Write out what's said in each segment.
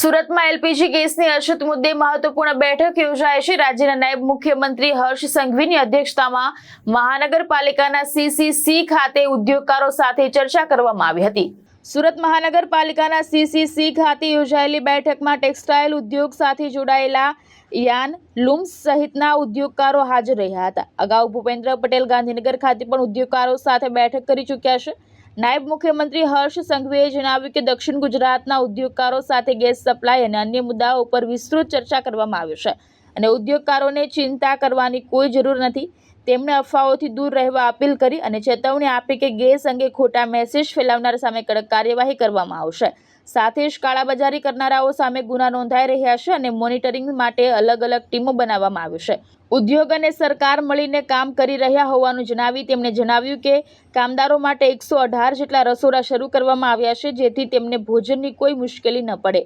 સુરતમાં એલપીજી ગેસની અછત મુદ્દે મહત્વપૂર્ણ બેઠક યોજાઈ છે। રાજ્યના નાયબ મુખ્યમંત્રી હર્ષ સંઘવીની અધ્યક્ષતામાં મહાનગરપાલિકાના સીસીસી ખાતે ઉદ્યોગકારો સાથે ચર્ચા કરવામાં આવી હતી। સુરત મહાનગરપાલિકાના સીસીસી ખાતે યોજાયેલી બેઠકમાં ટેક્સટાઇલ ઉદ્યોગ સાથે જોડાયેલા યાન લૂમ્સ સહિતના ઉદ્યોગકારો હાજર રહ્યા હતા। અગાઉ ભૂપેન્દ્ર પટેલ ગાંધીનગર ખાતે પણ ઉદ્યોગકારો સાથે બેઠક કરી ચૂક્યા છે। નાયબ મુખ્યમંત્રી હર્ષ સંઘવીએ જણાવ્યું કે દક્ષિણ ગુજરાતના ઉદ્યોગકારો સાથે ગેસ સપ્લાય અને અન્ય મુદ્દાઓ પર વિસ્તૃત ચર્ચા કરવામાં આવી છે અને ઉદ્યોગકારોને ચિંતા કરવાની કોઈ જરૂર નથી। તેમણે અફવાઓથી દૂર રહેવા અપીલ કરી અને ચેતવણી આપી કે ગેસ અંગે ખોટા મેસેજ ફેલાવનાર સામે કડક કાર્યવાહી કરવામાં આવશે। સાથે જ કાળાબજારી કરનારાઓ સામે ગુના નોંધાઈ રહ્યા છે અને મોનિટરિંગ માટે અલગ અલગ ટીમો બનાવવામાં આવી છે। ઉદ્યોગ અને સરકાર મળીને કામ કરી રહ્યા હોવાનું જણાવી તેમણે જણાવ્યું કે કામદારો માટે 118 જેટલા રસોડા શરૂ કરવામાં આવ્યા છે જેથી તેમને ભોજનની કોઈ મુશ્કેલી ન પડે।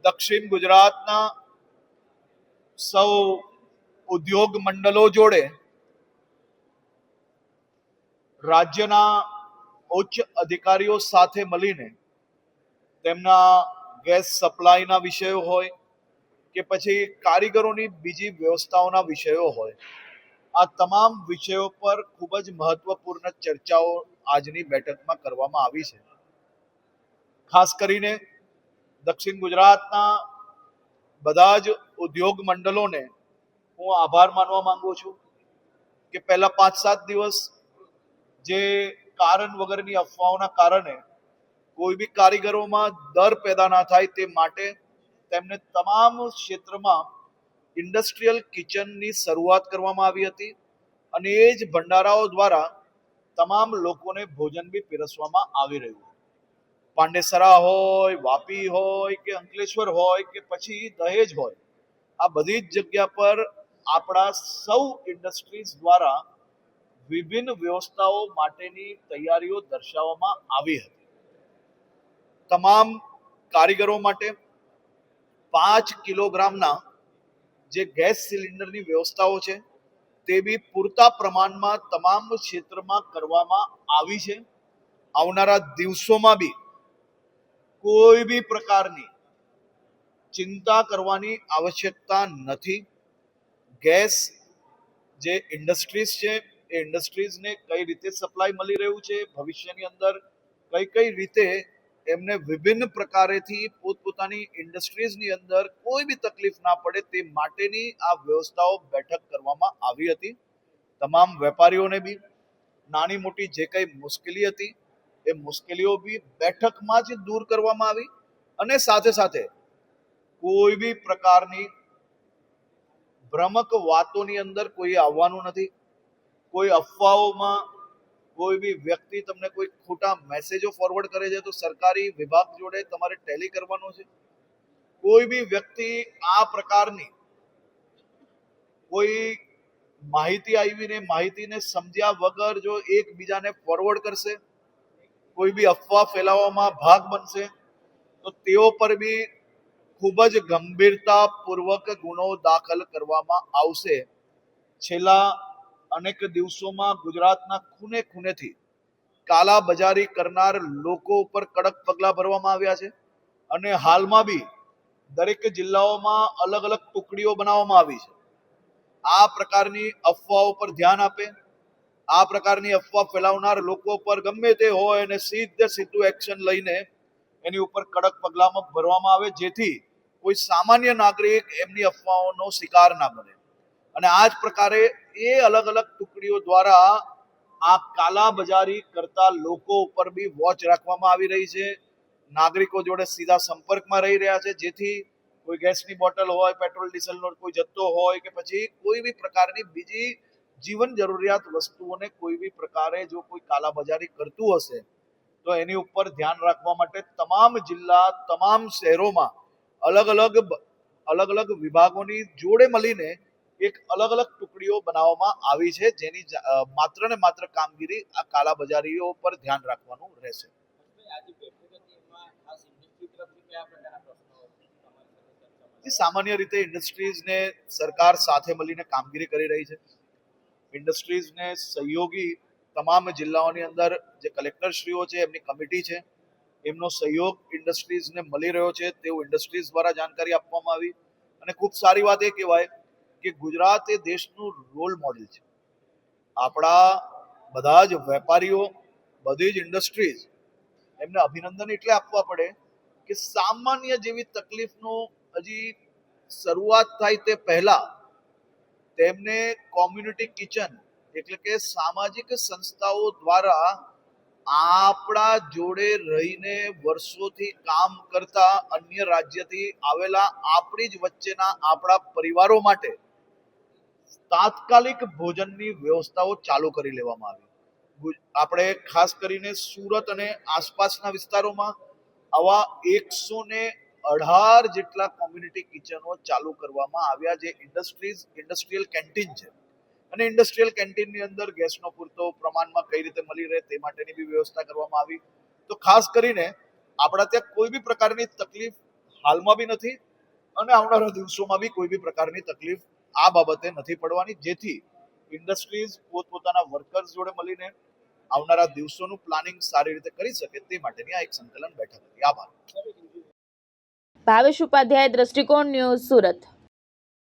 દક્ષિણ ગુજરાતના સૌ ઉદ્યોગ મંડળો જોડે રાજ્યના ઉચ્ચ અધિકારીઓ સાથે મળીને તેમના ગેસ સપ્લાયના વિષયો હોય કે પછી કારીગરોની બીજી વ્યવસ્થાઓના વિષયો હોય, આ તમામ વિષયો પર ખૂબ જ મહત્વપૂર્ણ ચર્ચાઓ આજની બેઠકમાં કરવામાં આવી છે। ખાસ કરીને દક્ષિણ ગુજરાતના બધા જ ઉદ્યોગ મંડળોને હું આભાર માનવા માંગુ છું કે પહેલા 5-7 દિવસ જે કારણ વગરની અફવાઓના કારણે કોઈ બી કારીગરોમાં ડર પેદા ના થાય તે માટે તેમને તમામ ક્ષેત્રમાં ઇન્ડસ્ટ્રીયલ કિચનની શરૂઆત કરવામાં આવી હતી અને એ જ ભંડારાઓ દ્વારા તમામ લોકોને ભોજન બી પીરસવામાં આવી રહ્યું છે। પાંડેસરા હોય, વાપી હોય કે અંકલેશ્વર હોય કે પછી દહેજ હોય, આ બધી જ જગ્યા પર આપણા સૌ ઇન્ડસ્ટ્રીઝ દ્વારા વિભિન્ન વ્યવસ્થાઓ માટેની તૈયારીઓ દર્શાવવામાં આવી હતી। તમામ કારીગરો માટે 5 કિલોગ્રામના જે ગેસ સિલિન્ડરની વ્યવસ્થાઓ છે તે બી પૂરતા પ્રમાણમાં તમામ ક્ષેત્રમાં કરવામાં આવી છે। આવનારા દિવસોમાં બી કોઈ બી પ્રકારની ચિંતા કરવાની આવશ્યકતા નથી। ગેસ જે ઇન્ડસ્ટ્રીઝ છે એ ઇન્ડસ્ટ્રીઝને કઈ રીતે સપ્લાય મળી રહ્યું છે, ભવિષ્યની અંદર કઈ રીતે એમને વિભિન્ન પ્રકારેથી પોતપોતાની ઇન્ડસ્ટ્રીઝની અંદર કોઈ બી તકલીફ ના પડે તે માટેની આ વ્યવસ્થાઓ બેઠક કરવામાં આવી હતી। તમામ વેપારીઓને બી નાની મોટી જે કંઈ મુશ્કેલી હતી એ મુશ્કેલીઓ બી બેઠકમાં જ દૂર કરવામાં આવી અને સાથે સાથે કોઈ બી પ્રકારની ભ્રામક વાતોની અંદર કોઈ આવવાનું નથી। કોઈ અફવાઓમાં કોઈ બી વ્યક્તિ તમને કોઈ ખોટા મેસેજો ફોરવર્ડ કરે છે તો સરકારી વિભાગ જોડે તમારે ટેલી કરવાનો છે। કોઈ બી વ્યક્તિ આ પ્રકારની કોઈ માહિતી આવીને માહિતીને સમજ્યા વગર જો એકબીજાને ફોરવર્ડ કરશે, કોઈ બી અફવા ફેલાવવામાં ભાગ બનશે તો તેઓ પર બી ખૂબ જ ગંભીરતાપૂર્વક ગુનો દાખલ કરવામાં આવશે। છેલ્લા અનેક દિવસોમાં ગુજરાતના ખૂણે ખૂણેથી કાલાબજારી કરનાર લોકો ઉપર કડક પગલાં ભરવામાં આવ્યા છે અને હાલમાં બી દરેક જિલ્લાઓમાં અલગ અલગ ટુકડીઓ બનાવવામાં આવી છે। આ પ્રકારની અફવાઓ પર ધ્યાન આપે, આ પ્રકારની અફવા ફેલાવનાર લોકો પર ગમે તે હોય અને સીધું એક્શન લઈને એની ઉપર કડક પગલાં ભરવામાં આવે જેથી કોઈ સામાન્ય નાગરિક એમની અફવાઓનો શિકાર ના બને। અને આ જ પ્રકારે એ અલગ અલગ ટુકડીઓ દ્વારા આ કાલાબજારી કરતા લોકો ઉપર બી વોચ રાખવામાં આવી રહી છે। નાગરિકો જોડે સીધા સંપર્કમાં રહી રહ્યા છે જેથી કોઈ ગેસની બોટલ હોય, પેટ્રોલ ડીઝલનો કોઈ જથ્થો હોય કે પછી કોઈ બી પ્રકારની બીજી જીવન જરૂરિયાત વસ્તુઓને કોઈ બી પ્રકારે જો કોઈ કાલાબજારી કરતું હશે તો એની ઉપર ધ્યાન રાખવા માટે તમામ જિલ્લા, તમામ શહેરોમાં અલગ અલગ વિભાગોની જોડે મળીને એક અલગ અલગ ટુકડીઓ બનાવવામાં આવી છે જેની માત્ર ને માત્ર કામગીરી આ કાલાબજારીઓ પર ધ્યાન રાખવાનું રહેશે। સામાન્ય રીતે ઇન્ડસ્ટ્રીઝને સરકાર સાથે મળીને કામગીરી કરી રહી છે। ઇન્ડસ્ટ્રીઝને સહયોગી તમામ જિલ્લાઓની અંદર જે કલેક્ટરશ્રીઓ છે એમની કમિટી છે એમનો સહયોગ ઇન્ડસ્ટ્રીઝને મળી રહ્યો છે તેવું ઇન્ડસ્ટ્રીઝ દ્વારા જાણકારી આપવામાં આવી. અને ખૂબ સારી વાત એ કહેવાય કે ગુજરાત એ દેશનું રોલ મોડેલ છે. આપણા બધા જ વેપારીઓ, બધી જ ઇન્ડસ્ટ્રીઝ, એમને અભિનંદન એટલે આપવા પડે કે સામાન્ય જેવી તકલીફનો હજી શરૂઆત થાય તે પહેલા તેમને કોમ્યુનિટી કિચન એટલે કે સામાજિક સંસ્થાઓ દ્વારા આપણા જોડે રહીને વર્ષોથી કામ કરતા અન્ય રાજ્યથી આવેલા આપણી જ વચ્ચેના આપણા પરિવારો માટે તાત્કાલિક ભોજનની વ્યવસ્થાઓ ચાલુ કરી લેવામાં આવી. આપણે ખાસ કરીને સુરત અને આસપાસના વિસ્તારોમાં આવા 118 જેટલા કોમ્યુનિટી કિચનો ચાલુ કરવામાં આવ્યા, જે ઇન્ડસ્ટ્રીયલ કેન્ટીન છે. અને ઇન્ડસ્ટ્રીયલ કેન્ટીનની અંદર ગેસનો પૂરતો પ્રમાણમાં કઈ રીતે મળી રહે તે માટેની બી વ્યવસ્થા કરવામાં આવી. તો ખાસ કરીને આપણા ત્યાં કોઈ બી પ્રકારની તકલીફ હાલમાં બી નથી અને આવનારા દિવસોમાં બી કોઈ બી પ્રકારની તકલીફ આ બાબતે નથી પડવાની, જેથી ઇન્ડસ્ટ્રીઝ પોતપોતાના વર્કર્સ જોડે મળીને આવનારા દિવસોનું પ્લાનિંગ સારી રીતે કરી શકે તે માટેની આ એક સંકલન બેઠક હતી. આભાર. ભાવેશ ઉપાધ્યાય, દ્રષ્ટિકોણ ન્યૂઝ, સુરત.